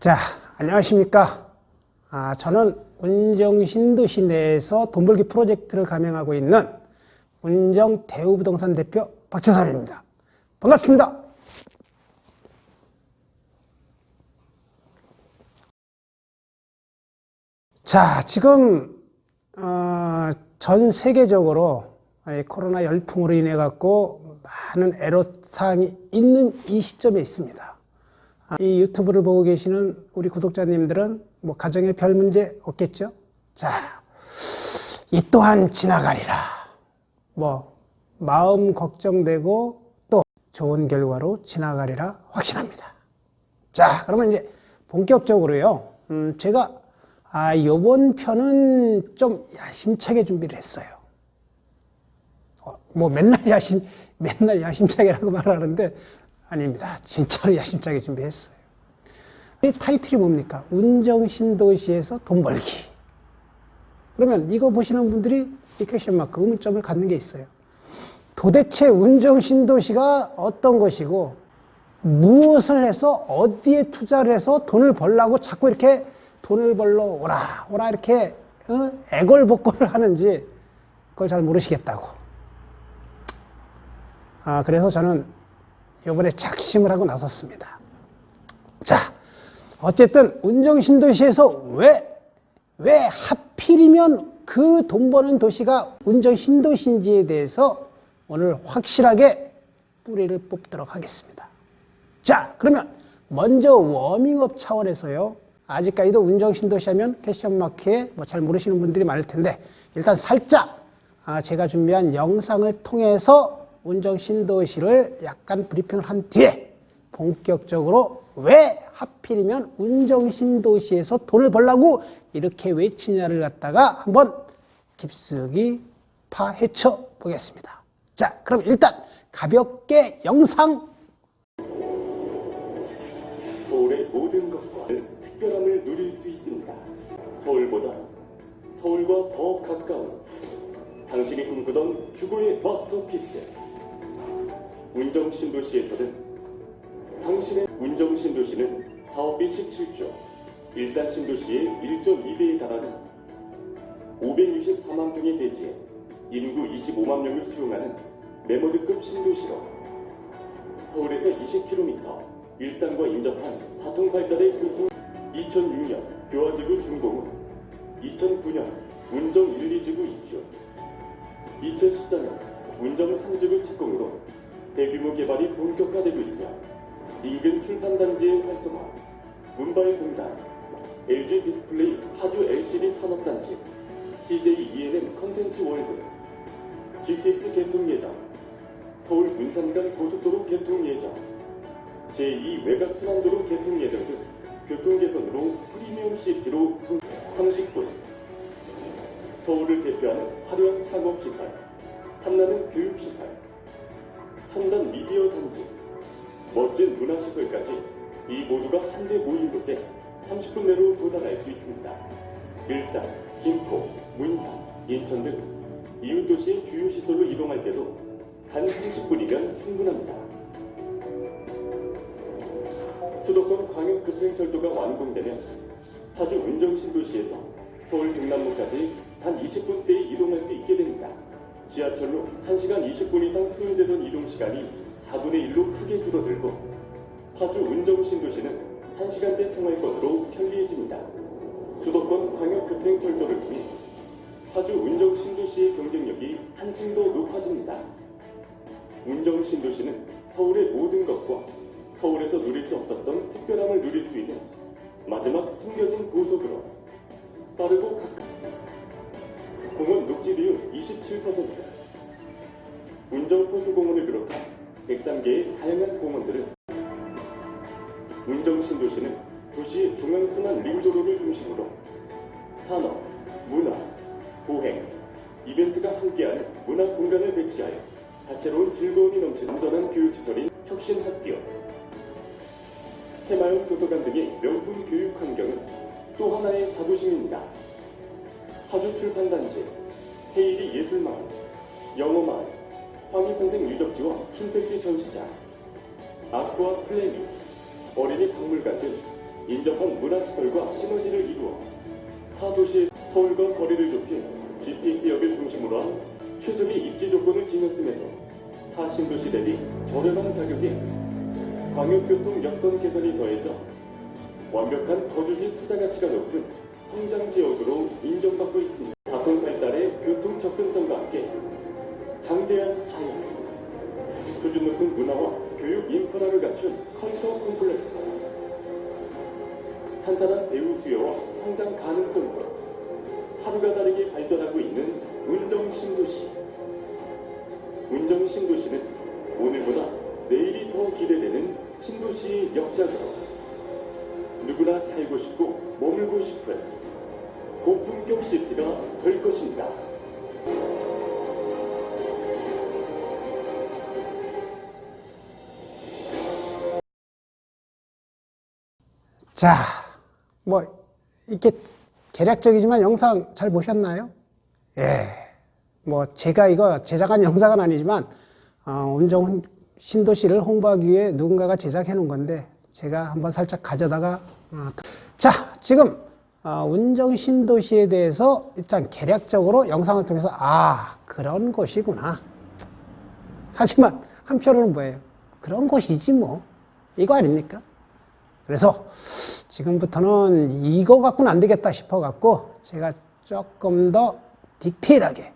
자, 안녕하십니까. 저는 운정신도시 내에서 돈벌기 프로젝트를 감행하고 있는 운정대우부동산 대표 박재삼입니다. 반갑습니다. 자, 지금 전 세계적으로 코로나 열풍으로 인해 갖고 많은 애로사항이 있는 이 시점에 있습니다. 이 유튜브를 보고 계시는 우리 구독자님들은 뭐 가정에 별 문제 없겠죠? 자, 이 또한 지나가리라. 뭐 마음 걱정되고 또 좋은 결과로 지나가리라 확신합니다. 자, 그러면 이제 본격적으로요. 제가 요번 편은 좀 야심차게 준비를 했어요. 뭐 맨날 야심차게라고 말하는데 아닙니다. 진짜로 야심차게 준비했어요. 이 타이틀이 뭡니까? 운정신도시에서 돈 벌기. 그러면 이거 보시는 분들이 이 퀘션 마크, 의문점을 갖는 게 있어요. 도대체 운정신도시가 어떤 것이고 무엇을 해서 어디에 투자를 해서 돈을 벌라고 자꾸 이렇게 돈을 벌러 오라 이렇게 애걸복걸을 하는지 그걸 잘 모르시겠다고. 그래서 저는 이번에 작심을 하고 나섰습니다. 자, 어쨌든 운정신도시에서 왜 하필이면 그 돈 버는 도시가 운정신도시인지에 대해서 오늘 확실하게 뿌리를 뽑도록 하겠습니다. 자, 그러면 먼저 워밍업 차원에서요. 아직까지도 운정신도시 하면 퀘션마크에 뭐 잘 모르시는 분들이 많을 텐데 일단 살짝 제가 준비한 영상을 통해서 운정신도시를 약간 브리핑을 한 뒤에 본격적으로 왜 하필이면 운정신도시에서 돈을 벌라고 이렇게 외치냐를 갖다가 한번 깊숙이 파헤쳐 보겠습니다. 자, 그럼 일단 가볍게 영상. 서울의 모든 것과 특별함을 누릴 수 있습니다. 서울보다 서울과 더 가까운 당신이 꿈꾸던 주거의 마스터피스. 운정신도시에서는 당신의 운정신도시는 사업비 17조, 일산신도시의 1.2배에 달하는 564만 평의 대지에 인구 25만 명을 수용하는 메모드급 신도시로 서울에서 20km, 일산과 인접한 사통발달의 교통. 2006년 교화지구 준공 후 2009년 운정 1, 2지구 입주, 2014년 운정 3지구 착공으로 대규모 개발이 본격화되고 있으며 인근 출판단지의 활성화, 문발 공단, LG 디스플레이 파주 LCD 산업단지, CJ ENM 컨텐츠 월드, GTX 개통 예정, 서울 문산 간 고속도로 개통 예정, 제2 외곽순환도로 개통 예정 등 교통 개선으로 프리미엄 시티로 성식분, 서울을 대표하는 화려한 상업시설, 탐나는 교육시설, 첨단 미디어 단지, 멋진 문화시설까지 이 모두가 한데 모인 곳에 30분 내로 도달할 수 있습니다. 일산, 김포, 문산, 인천 등 이웃 도시의 주요 시설로 이동할 때도 단 30분이면 충분합니다. 수도권 광역급행철도가 완공되면 파주 운정신도시에서 서울 등남로까지 단 20분대에 이동할 수 있게 됩니다. 지하철로 1시간 20분 이상 소요되던 이동시간이 4분의 1로 크게 줄어들고 파주 운정신도시는 1시간대 생활권으로 편리해집니다. 수도권 광역급행철도를 통해 파주 운정신도시의 경쟁력이 한층 더 높아집니다. 운정신도시는 서울의 모든 것과 서울에서 누릴 수 없었던 특별함을 누릴 수 있는 마지막 숨겨진 보석으로 빠르고 가까운 공원 녹지 비율 27%, 운정호수공원을 비롯한 103개의 다양한 공원들은 운정신도시는 도시의 중앙순환 링도로를 중심으로 산업, 문화, 보행, 이벤트가 함께하는 문화 공간을 배치하여 다채로운 즐거움이 넘치는 안전한 교육시설인 혁신학교, 해마을 도서관 등의 명품 교육 환경은 또 하나의 자부심입니다. 파주 출판단지, 헤이리 예술마을, 영어마을, 황희선생 유적지와 킨텍스 전시장, 아쿠아 플래닛, 어린이 박물관 등 인접한 문화시설과 시너지를 이루어 타 도시의 서울과 거리를 좁힌 GTX역을 중심으로 한 최적의 입지 조건을 지녔음에도 타 신도시 대비 저렴한 가격에 광역교통 여건 개선이 더해져 완벽한 거주지 투자 가치가 높은 성장 지역으로 인정받고 있습니다. 사통 발달의 교통 접근성과 함께 장대한 자연, 수준 높은 문화와 교육 인프라를 갖춘 컬처 콤플렉스, 탄탄한 배우 수요와 성장 가능성으로 하루가 다르게 발전하고 있는 운정 신도시. 운정 신도시는 오늘보다 내일이 더 기대되는 신도시의 역작으로 누구나 살고 싶고 머물고 싶은 고품격 시티가 될 것입니다. 자, 이렇게 개략적이지만 영상 잘 보셨나요? 예. 제가 이거 제작한 영상은 아니지만, 운정 신도시를 홍보하기 위해 누군가가 제작해 놓은 건데, 제가 한번 살짝 가져다가, 자, 지금, 운정 신도시에 대해서 일단 개략적으로 영상을 통해서, 그런 곳이구나. 하지만, 한편으로는 뭐예요? 그런 곳이지 뭐. 이거 아닙니까? 그래서 지금부터는 이거 갖고는 안 되겠다 싶어갖고 제가 조금 더 디테일하게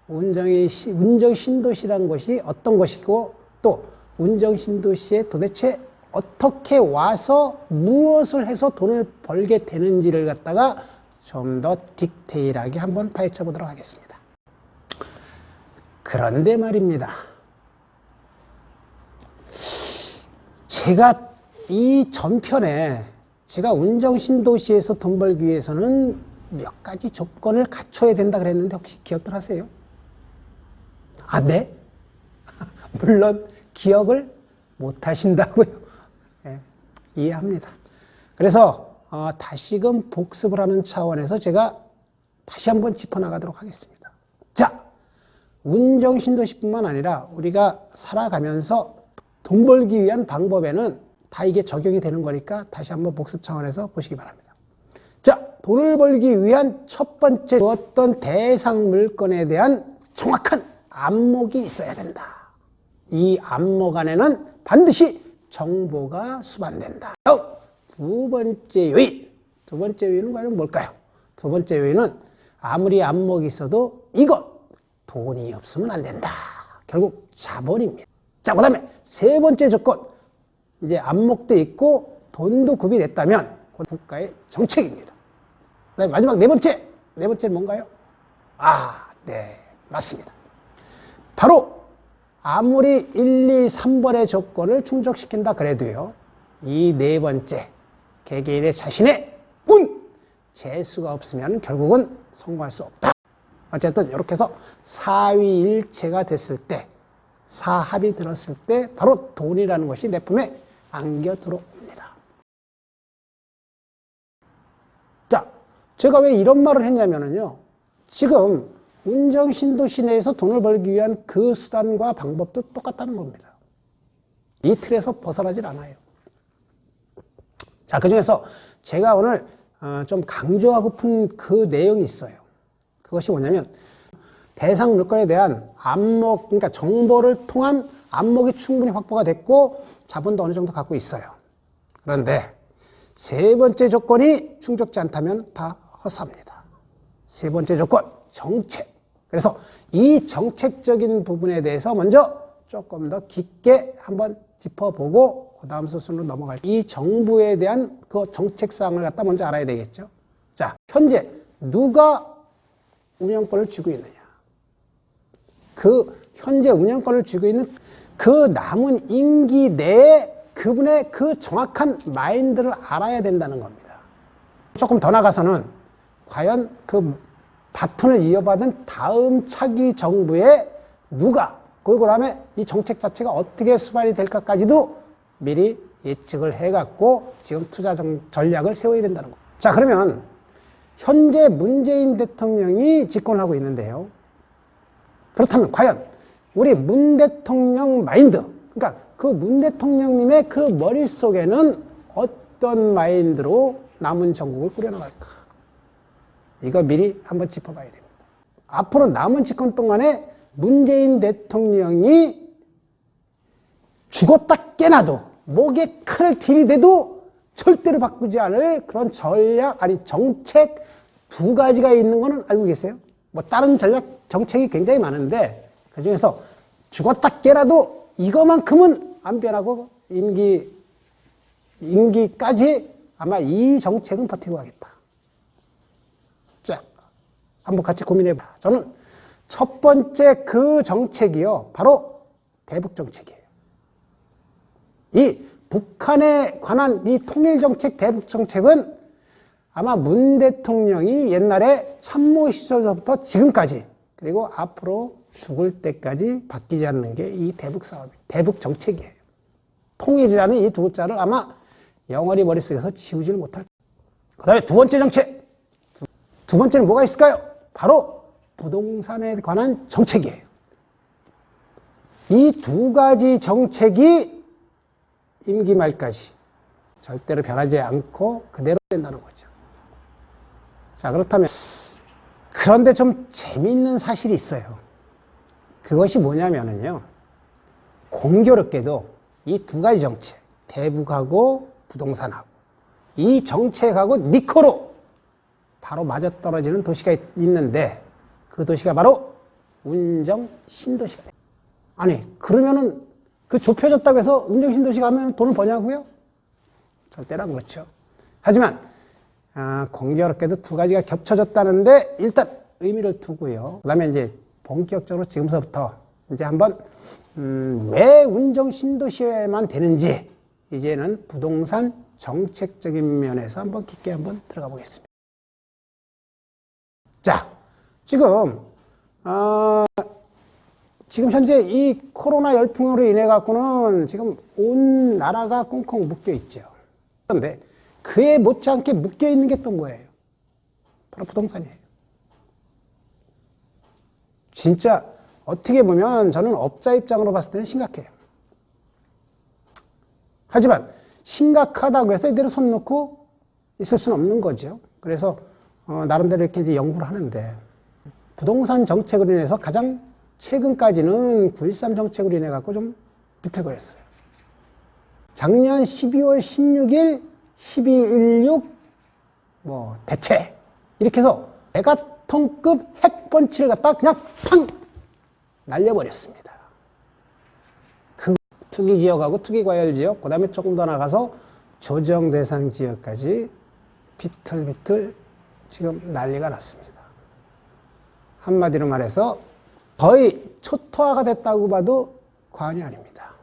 운정 신도시란 것이 어떤 것이고 또 운정 신도시에 도대체 어떻게 와서 무엇을 해서 돈을 벌게 되는지를 갖다가 좀 더 디테일하게 한번 파헤쳐 보도록 하겠습니다. 그런데 말입니다. 제가 이 전편에 제가 운정 신도시에서 돈 벌기 위해서는 몇 가지 조건을 갖춰야 된다 그랬는데 혹시 기억들 하세요? 네? 물론 기억을 못 하신다고요. 네, 이해합니다. 그래서 다시금 복습을 하는 차원에서 제가 다시 한번 짚어나가도록 하겠습니다. 자, 운정 신도시뿐만 아니라 우리가 살아가면서 돈 벌기 위한 방법에는 다 이게 적용이 되는 거니까 다시 한번 복습 차원에서 보시기 바랍니다. 자, 돈을 벌기 위한 첫 번째 어떤 대상 물건에 대한 정확한 안목이 있어야 된다. 이 안목 안에는 반드시 정보가 수반된다. 두 번째 요인. 두 번째 요인은 과연 뭘까요? 두 번째 요인은 아무리 안목이 있어도 이것 돈이 없으면 안 된다. 결국 자본입니다. 자, 그 다음에 세 번째 조건. 이제 안목도 있고 돈도 구비됐다면 국가의 정책입니다. 그다음에 마지막 네 번째는 뭔가요? 네, 맞습니다. 바로 아무리 1, 2, 3번의 조건을 충족시킨다 그래도요, 이 네 번째 개개인의 자신의 재수가 없으면 결국은 성공할 수 없다. 어쨌든 이렇게 해서 사위일체가 됐을 때, 사합이 들었을 때 바로 돈이라는 것이 내 품에 안겨 들어옵니다. 자, 제가 왜 이런 말을 했냐면요. 지금 운정 신도시 내에서 돈을 벌기 위한 그 수단과 방법도 똑같다는 겁니다. 이 틀에서 벗어나질 않아요. 자, 그 중에서 제가 오늘 좀 강조하고픈 그 내용이 있어요. 그것이 뭐냐면 대상 물건에 대한 안목, 그러니까 정보를 통한 안목이 충분히 확보가 됐고 자본도 어느 정도 갖고 있어요. 그런데 세 번째 조건이 충족지 않다면 다 허사합니다. 세 번째 조건, 정책. 그래서 이 정책적인 부분에 대해서 먼저 조금 더 깊게 한번 짚어보고 그 다음 수순으로 넘어갈. 이 정부에 대한 그 정책사항을 갖다 먼저 알아야 되겠죠. 자, 현재 누가 운영권을 쥐고 있느냐. 그 현재 운영권을 쥐고 있는 그 남은 임기 내에 그분의 그 정확한 마인드를 알아야 된다는 겁니다. 조금 더 나가서는 과연 그 바톤을 이어받은 다음 차기 정부에 누가, 그 다음에 이 정책 자체가 어떻게 수반이 될까까지도 미리 예측을 해갖고 지금 투자 전략을 세워야 된다는 겁니다. 자, 그러면 현재 문재인 대통령이 집권을 하고 있는데요. 그렇다면 과연 우리 문 대통령 마인드, 그러니까 그 문 대통령님의 그 머릿속에는 어떤 마인드로 남은 전국을 꾸려나갈까? 이거 미리 한번 짚어봐야 됩니다. 앞으로 남은 집권 동안에 문재인 대통령이 죽었다 깨나도 목에 칼을 들이대도 절대로 바꾸지 않을 그런 전략, 아니 정책 두 가지가 있는 거는 알고 계세요? 뭐 다른 전략 정책이 굉장히 많은데 그중에서 죽었다 깨라도 이거만큼은 안 변하고 임기까지 아마 이 정책은 버티고 가겠다. 자, 한번 같이 고민해 봐. 저는 첫 번째 그 정책이요, 바로 대북 정책이에요. 이 북한에 관한 이 통일 정책, 대북 정책은 아마 문 대통령이 옛날에 참모 시절부터 지금까지 그리고 앞으로 죽을 때까지 바뀌지 않는 게 이 대북 사업, 대북 정책이에요. 통일이라는 이 두 글자를 아마 영원히 머릿속에서 지우질 못할. 그 다음에 두 번째 정책. 두 번째는 뭐가 있을까요? 바로 부동산에 관한 정책이에요. 이 두 가지 정책이 임기 말까지 절대로 변하지 않고 그대로 된다는 거죠. 자, 그렇다면 그런데 좀 재미있는 사실이 있어요. 그것이 뭐냐면요, 공교롭게도 이 두 가지 정책, 대북하고 부동산하고 이 정책하고 니코로 바로 맞아떨어지는 도시가 있는데 그 도시가 바로 운정 신도시가 돼요. 아니 그러면은 그 좁혀졌다고 해서 운정 신도시가 하면 돈을 버냐고요? 절대로 안 그렇죠. 하지만 공교롭게도 두 가지가 겹쳐졌다는데 일단 의미를 두고요. 그 다음에 이제 본격적으로 지금서부터 이제 한번 왜 운정 신도시에만 되는지 이제는 부동산 정책적인 면에서 한번 깊게 한번 들어가 보겠습니다. 자, 지금 현재 이 코로나 열풍으로 인해 갖고는 지금 온 나라가 꽁꽁 묶여 있죠. 그런데 그에 못지않게 묶여 있는 게 또 뭐예요? 바로 부동산이에요. 진짜 어떻게 보면 저는 업자 입장으로 봤을 때는 심각해요. 하지만 심각하다고 해서 이대로 손 놓고 있을 수는 없는 거죠. 그래서 나름대로 이렇게 이제 연구를 하는데 부동산 정책으로 인해서 가장 최근까지는 9.13 정책으로 인해 갖고 좀 비틀거렸어요. 작년 12월 16일 12.16 대책 이렇게 해서 메가톤급 핵펀치를 갖다 그냥 팡 날려버렸습니다. 그 투기지역하고 투기과열지역, 그 다음에 조금 더 나가서 조정대상 지역까지 비틀비틀 지금 난리가 났습니다. 한마디로 말해서 거의 초토화가 됐다고 봐도 과언이 아닙니다.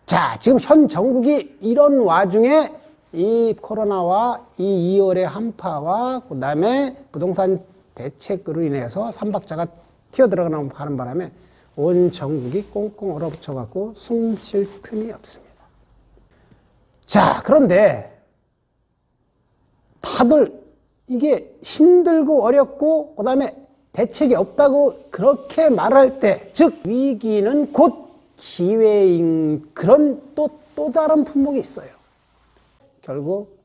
자, 지금 현 정국이 이런 와중에 이 코로나와 이 2월의 한파와 그 다음에 부동산 대책으로 인해서 삼박자가 튀어들어가는 바람에 온 전국이 꽁꽁 얼어붙어 갖고 숨 쉴 틈이 없습니다. 자, 그런데 다들 이게 힘들고 어렵고 그 다음에 대책이 없다고 그렇게 말할 때, 즉 위기는 곧 기회인 그런 또 다른 품목이 있어요. 결국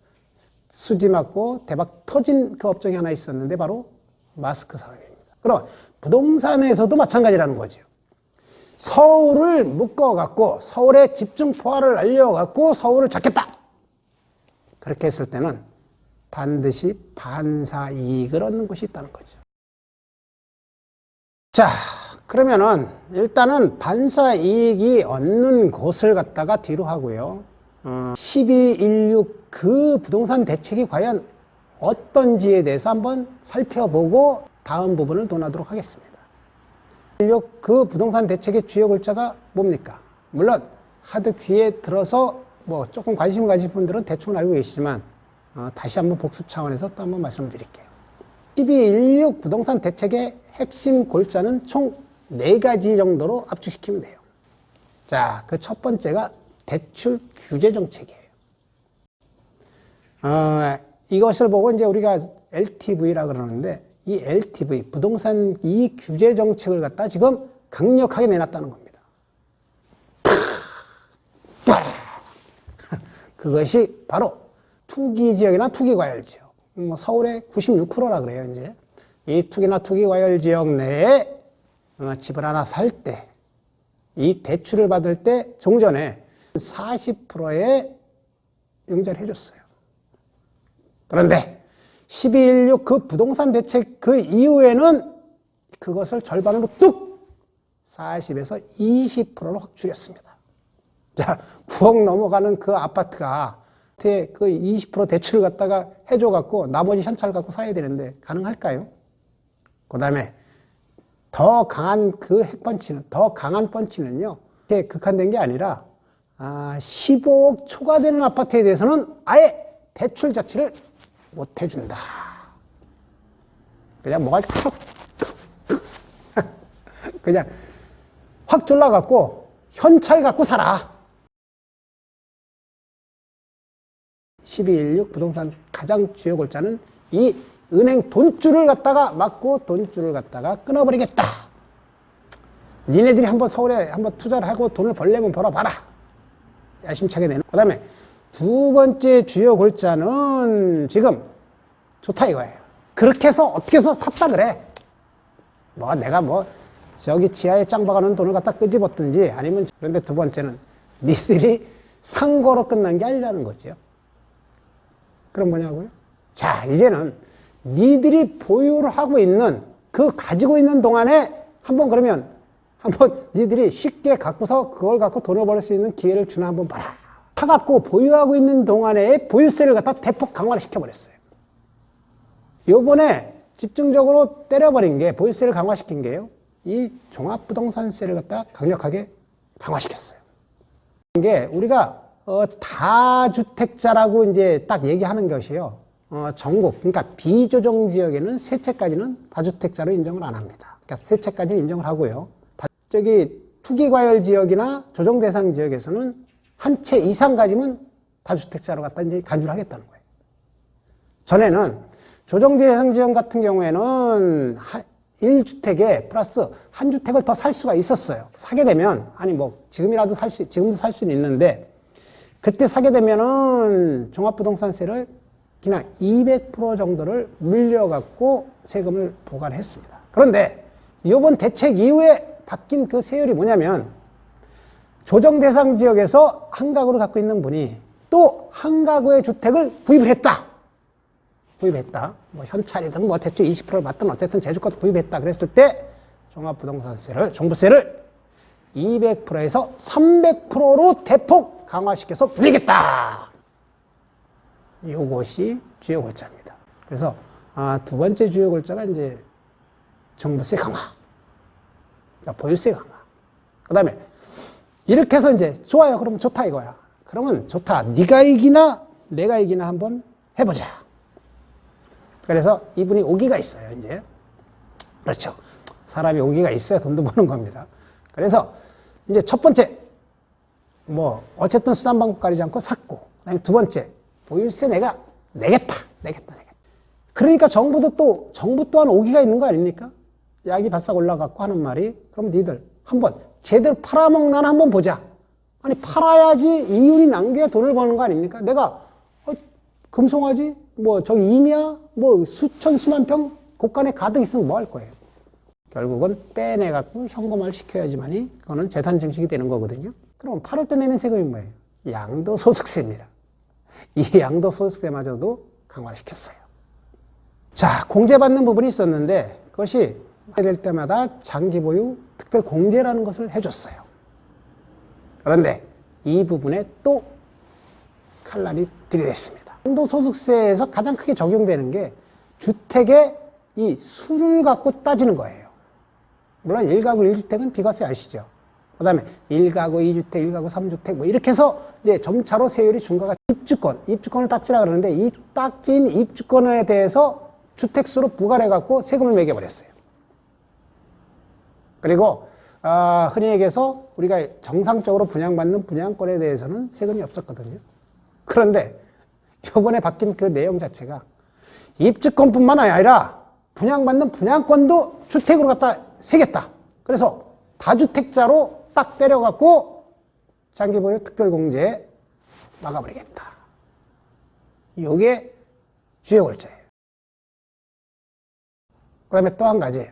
수지 맞고 대박 터진 그 업종이 하나 있었는데 바로 마스크 사업입니다. 그럼 부동산에서도 마찬가지라는 거죠. 서울을 묶어갖고 서울에 집중 포화를 날려갖고 서울을 잡겠다. 그렇게 했을 때는 반드시 반사이익을 얻는 곳이 있다는 거죠. 자, 그러면은 일단은 반사이익이 얻는 곳을 갖다가 뒤로 하고요. 12.16 그 부동산 대책이 과연 어떤지에 대해서 한번 살펴보고 다음 부분을 논하도록 하겠습니다. 16 그 부동산 대책의 주요 글자가 뭡니까? 물론 하도 귀에 들어서 조금 관심 가진 분들은 대충 알고 계시지만 다시 한번 복습 차원에서 또 한번 말씀드릴게요. 12.16 부동산 대책의 핵심 골자는 총 4가지 정도로 압축시키면 돼요. 자, 그 첫 번째가 대출 규제 정책이에요. 이것을 보고 이제 우리가 LTV라 그러는데 이 LTV, 부동산 이 규제 정책을 갖다 지금 강력하게 내놨다는 겁니다. 그것이 바로 투기 지역이나 투기 과열 지역. 뭐 서울의 96%라 그래요, 이제. 이 투기나 투기 과열 지역 내에 집을 하나 살 때, 이 대출을 받을 때 종전에 40%의 융자를 해줬어요. 그런데 12.16 그 부동산 대책 그 이후에는 그것을 절반으로 뚝 40에서 20%로 확 줄였습니다. 자, 9억 넘어가는 그 아파트가 그 20% 대출을 갖다가 해줘갖고 나머지 현찰 갖고 사야 되는데 가능할까요? 그 다음에 더 강한 그 핵펀치는, 더 강한 펀치는요, 이렇게 극한된 게 아니라 15억 초과되는 아파트에 대해서는 아예 대출 자체를 못 해준다. 그냥 뭐가 그냥 확 졸라갖고 현찰 갖고 살아. 12.16 부동산 가장 주요 골자는 이 은행 돈줄을 갖다가 막고 돈줄을 갖다가 끊어버리겠다. 니네들이 한번 서울에 한번 투자를 하고 돈을 벌려면 벌어봐라. 야심차게 내는. 그 다음에 두 번째 주요 골자는 지금 좋다 이거예요. 그렇게 해서 어떻게 해서 샀다 그래. 뭐 내가 뭐 저기 지하에 짱 박아놓은 돈을 갖다 끄집었든지 아니면. 그런데 두 번째는 니들이 산 거로 끝난 게 아니라는 거죠. 그럼 뭐냐고요? 자, 이제는 니들이 보유를 하고 있는 그 가지고 있는 동안에 한번 니들이 쉽게 갖고서 그걸 갖고 돈을 벌 수 있는 기회를 주나 한번 봐라. 사갖고 보유하고 있는 동안에 보유세를 갖다 대폭 강화를 시켜버렸어요. 요번에 집중적으로 때려버린 게, 보유세를 강화시킨 게요, 이 종합부동산세를 갖다 강력하게 강화시켰어요. 이게 우리가 다주택자라고 이제 딱 얘기하는 것이요, 전국, 그러니까 비조정 지역에는 세 채까지는 다주택자로 인정을 안 합니다. 그러니까 세 채까지는 인정을 하고요. 저기 투기과열 지역이나 조정 대상 지역에서는 한 채 이상 가지면 다주택자로 갖다 이제 간주를 하겠다는 거예요. 전에는 조정 대상 지역 같은 경우에는 1주택에 플러스 한 주택을 더 살 수가 있었어요. 사게 되면, 아니 뭐 지금도 살 수는 있는데, 그때 사게 되면은 종합부동산세를 그냥 200% 정도를 물려갖고 세금을 부과를 했습니다. 그런데 이번 대책 이후에 바뀐 그 세율이 뭐냐면, 조정 대상 지역에서 한 가구를 갖고 있는 분이 또 한 가구의 주택을 구입을 했다. 뭐 현찰이든 뭐 대충 20%를 받든 어쨌든 제주껏 구입했다. 그랬을 때 종합부동산세를, 종부세를 200%에서 300%로 대폭 강화시켜서 물리겠다. 이것이 주요 골자입니다. 그래서 두 번째 주요 골자가 이제 종부세 강화, 그러니까 보유세 강화. 그 다음에 이렇게 해서 이제 좋아요. 그러면 좋다 이거야. 그러면 좋다. 네가 이기나 내가 이기나 한번 해보자. 그래서 이분이 오기가 있어요, 이제. 그렇죠. 사람이 오기가 있어야 돈도 버는 겁니다. 그래서 이제 첫 번째, 뭐 어쨌든 수단방법 가리지 않고 샀고, 그다음에 두 번째, 보유세 내가 내겠다. 그러니까 정부 또한 오기가 있는 거 아닙니까? 약이 바싹 올라갔고 하는 말이, 그럼 니들 한번 제대로 팔아먹나 한번 보자. 아니 팔아야지 이윤이 남겨야 돈을 버는 거 아닙니까? 내가 금송아지 뭐 저기 임야 뭐 수천 수만 평 곳간에 가득 있으면 뭐 할 거예요? 결국은 빼내갖고 현금화를 시켜야지만이 그거는 재산 증식이 되는 거거든요. 그럼 팔을 때 내는 세금이 뭐예요? 양도소득세입니다. 이 양도소득세마저도 강화를 시켰어요. 자, 공제받는 부분이 있었는데 그것이 될 때마다 장기보유 특별공제라는 것을 해줬어요. 그런데 이 부분에 또 칼날이 들이댔습니다. 양도소득세에서 가장 크게 적용되는 게 주택의 이 수를 갖고 따지는 거예요. 물론 1가구 1주택은 비과세 아시죠? 그 다음에 1가구 2주택, 1가구 3주택 뭐 이렇게 해서 이제 점차로 세율이 중과가 입주권을 딱지라 그러는데 이 딱지인 입주권에 대해서 주택수로 부과를 해갖고 세금을 매겨버렸어요. 그리고 흔히 얘기해서 우리가 정상적으로 분양받는 분양권에 대해서는 세금이 없었거든요. 그런데 이번에 바뀐 그 내용 자체가 입주권뿐만 아니라 분양받는 분양권도 주택으로 갖다 세겠다. 그래서 다주택자로 딱 때려갖고 장기보유 특별공제 막아버리겠다. 요게 주요 골자예요. 그 다음에 또 한 가지.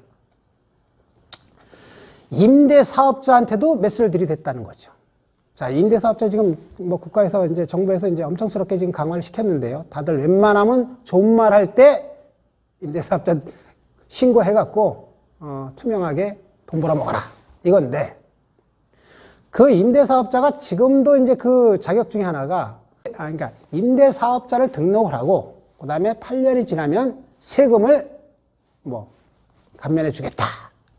임대사업자한테도 메스를 들이댔다는 거죠. 자, 임대사업자 지금 뭐 국가에서 이제 정부에서 이제 엄청스럽게 지금 강화를 시켰는데요. 다들 웬만하면 좋은 말 할 때 임대사업자 신고해갖고, 투명하게 돈 벌어먹어라. 이건데, 그 임대사업자가 지금도 이제 그 자격 중에 하나가, 그러니까 임대사업자를 등록을 하고, 그 다음에 8년이 지나면 세금을 뭐, 감면해 주겠다.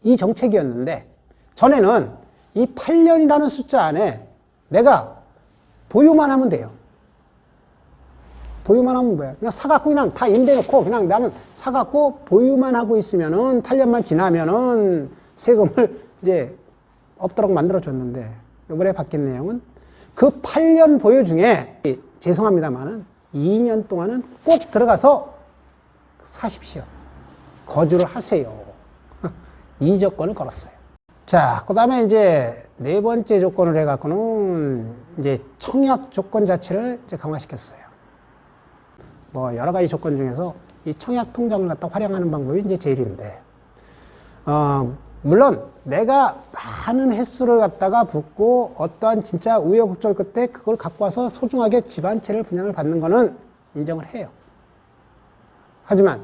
이 정책이었는데, 전에는 이 8년이라는 숫자 안에 내가 보유만 하면 돼요. 보유만 하면 뭐야? 그냥 사갖고 그냥 다 임대놓고 그냥 나는 사갖고 보유만 하고 있으면은 8년만 지나면은 세금을 이제 없도록 만들어줬는데, 이번에 바뀐 내용은 그 8년 보유 중에 죄송합니다만은 2년 동안은 꼭 들어가서 사십시오. 거주를 하세요. 이 조건을 걸었어요. 자, 그 다음에 이제 네 번째 조건을 해갖고는 이제 청약 조건 자체를 이제 강화시켰어요. 뭐 여러 가지 조건 중에서 이 청약 통장을 갖다 활용하는 방법이 이제 제일인데, 물론 내가 많은 횟수를 갖다가 붓고 어떠한 진짜 우여곡절 끝에 그걸 갖고 와서 소중하게 집 한 채를 분양을 받는 거는 인정을 해요. 하지만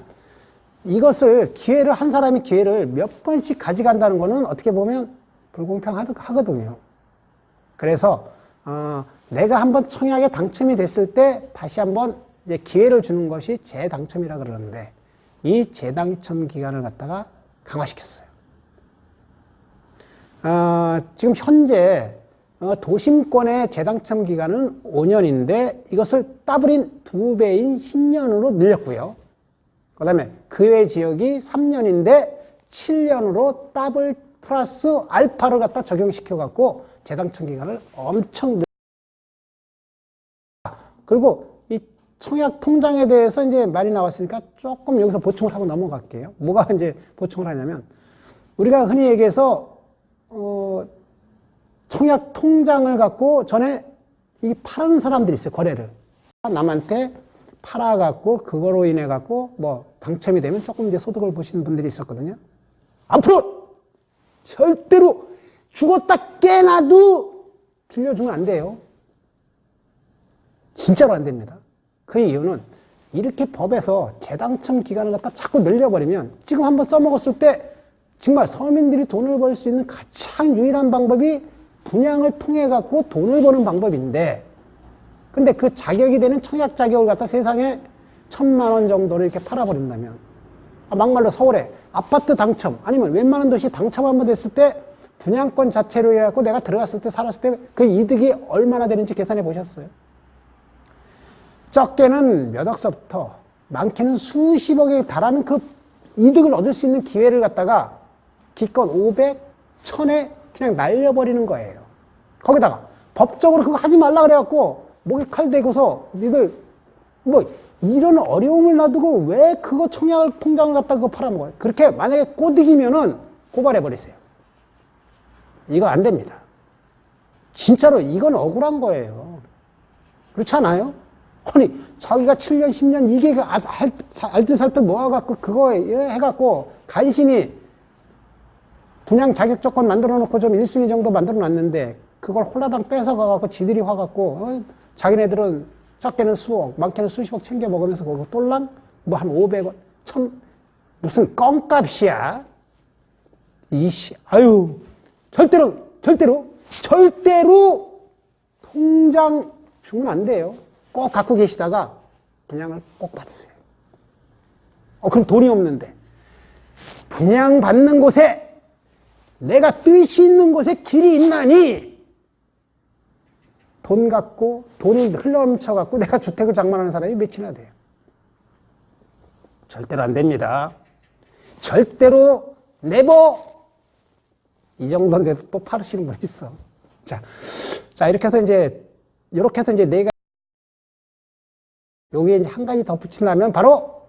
이것을 기회를 한 사람이 기회를 몇 번씩 가져간다는 거는 어떻게 보면 불공평하거든요. 그래서 내가 한번 청약에 당첨이 됐을 때 다시 한번 이제 기회를 주는 것이 재당첨이라 그러는데, 이 재당첨 기간을 갖다가 강화시켰어요. 지금 현재 도심권의 재당첨 기간은 5년인데 이것을 더블인 2배인 10년으로 늘렸고요. 그 다음에 그 외 지역이 3년인데 7년으로 더블 플러스 알파를 갖다 적용시켜 갖고 재당첨 기간을 엄청 그리고 이 청약 통장에 대해서 이제 말이 나왔으니까 조금 여기서 보충을 하고 넘어갈게요. 뭐가 이제 보충을 하냐면, 우리가 흔히 얘기해서 청약 통장을 갖고 전에 이 파는 사람들이 있어요. 거래를 남한테 팔아갖고 그거로 인해 갖고 뭐 당첨이 되면 조금 이제 소득을 보시는 분들이 있었거든요. 앞으로 절대로 죽었다 깨나도 빌려주면 안 돼요. 진짜로 안 됩니다. 그 이유는 이렇게 법에서 재당첨 기간을 갖다 자꾸 늘려버리면, 지금 한번 써먹었을 때 정말 서민들이 돈을 벌 수 있는 가장 유일한 방법이 분양을 통해 갖고 돈을 버는 방법인데, 근데 그 자격이 되는 청약 자격을 갖다 세상에 1,000만 원 정도를 이렇게 팔아버린다면, 막말로 서울에 아파트 당첨, 아니면 웬만한 도시 당첨 한번 됐을 때 분양권 자체로 해갖고 내가 들어갔을 때 살았을 때 그 이득이 얼마나 되는지 계산해 보셨어요? 적게는 몇 억서부터 많게는 수십억에 달하는 그 이득을 얻을 수 있는 기회를 갖다가 기껏 500, 1000에 그냥 날려버리는 거예요. 거기다가 법적으로 그거 하지 말라 그래갖고 목에 칼 대고서 니들 뭐 이런 어려움을 놔두고 왜 그거 청약 통장을 갖다가 그거 팔아먹어요? 그렇게 만약에 꼬드기면은 고발해버리세요. 이거 안 됩니다. 진짜로 이건 억울한 거예요. 그렇지 않아요? 아니, 자기가 7년, 10년 이게 알뜰살뜰 모아갖고 그거 해갖고 간신히 분양 자격 조건 만들어 놓고 좀 1순위 정도 만들어 놨는데 그걸 홀라당 뺏어가갖고 지들이 화갖고 자기네들은 작게는 수억, 많게는 수십억 챙겨 먹으면서 그거 똘랑 뭐 한 500원, 1000 무슨 껌값이야. 아유, 절대로 통장 주면 안 돼요. 꼭 갖고 계시다가 분양을 꼭 받으세요. 그럼 돈이 없는데 분양 받는 곳에 내가 뜻이 있는 곳에 길이 있나니 돈 갖고 돈이 흘러넘쳐 갖고 내가 주택을 장만하는 사람이 몇이나 돼요. 절대로 안 됩니다. 절대로 네버. 이 정도인데도 또 파르시는 분이 있어. 자 이렇게 해서 이제 내가 여기에 이제 한 가지 덧붙인다면 바로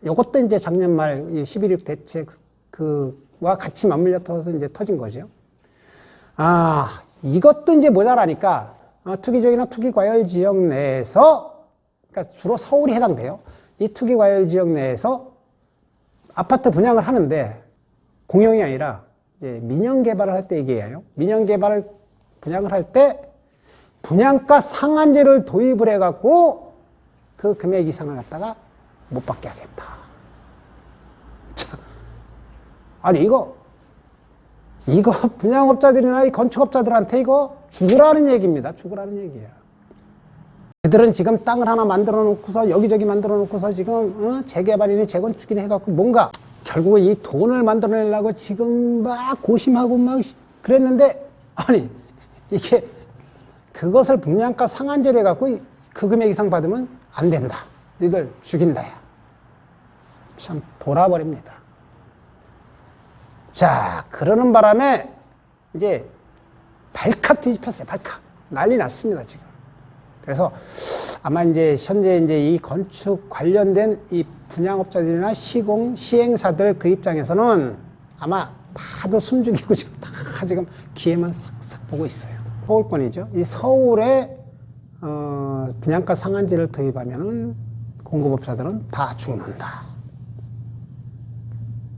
요것도 이제 작년 말 11.6 대책 그와 같이 맞물려서 이제 터진 거죠. 이것도 이제 모자라니까 투기적이나 투기과열 지역 내에서, 그러니까 주로 서울이 해당돼요. 이 투기과열 지역 내에서 아파트 분양을 하는데 공용이 아니라 이제 민영 개발을 할 때 얘기해요. 민영 개발을 분양을 할 때 분양가 상한제를 도입을 해갖고 그 금액 이상을 갖다가 못 받게 하겠다. 참. 아니 이거 분양업자들이나 이 건축업자들한테 이거 죽으라는 얘기입니다. 죽으라는 얘기야. 그들은 지금 땅을 하나 만들어 놓고서 여기저기 만들어 놓고서 지금 재개발이니 재건축이니 해갖고 뭔가 결국은 이 돈을 만들어내려고 지금 막 고심하고 막 그랬는데 아니 이게 그것을 분양가 상한제를 해갖고 그 금액 이상 받으면 안 된다. 너희들 죽인다. 참 돌아버립니다. 자, 그러는 바람에 이제 발칵 뒤집혔어요. 발칵. 난리 났습니다, 지금. 그래서 아마 이제 현재 이제 이 건축 관련된 이 분양업자들이나 시행사들 그 입장에서는 아마 다들 숨죽이고 지금 다 지금 기회만 싹싹 보고 있어요. 서울권이죠. 이 서울에 분양가 상한제를 도입하면은 공급업자들은 다 죽는다.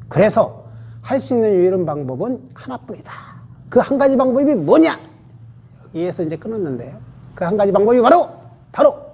그래서 할 수 있는 유일한 방법은 하나뿐이다. 그 한 가지 방법이 뭐냐? 여기에서 이제 끊었는데요. 그 한 가지 방법이 바로